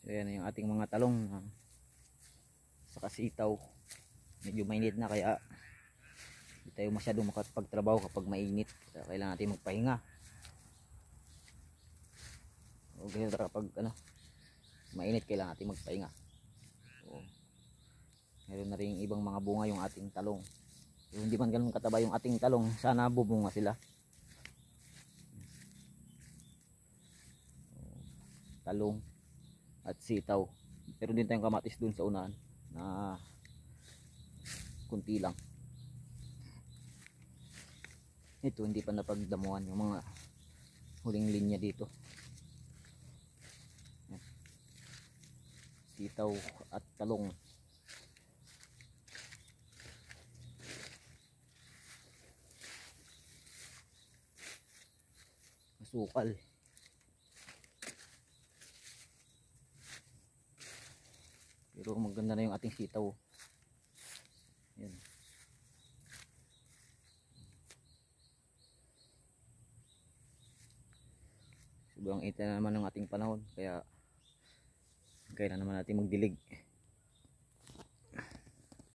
So yan yung ating mga talong saka sitaw. Medyo mainit na kaya hindi tayo masyadong makapagtrabaho kapag mainit. Kaya kailangan natin magpahinga. O ganyan kapag mainit kailangan natin magpahinga. So, meron na rin ibang mga bunga yung ating talong. So, hindi man ganun kataba yung ating talong, sana bubunga sila. Talong at sitaw. Pero din tayong kamatis dun sa unahan na kunti lang. Ito hindi pa napagdamuhan yung mga huling linya dito. Sitaw at talong. Masukal. Pero maganda na yung ating sitaw. Yan. Sobrang init na naman ng ating panahon, kaya kailan naman natin magdilig.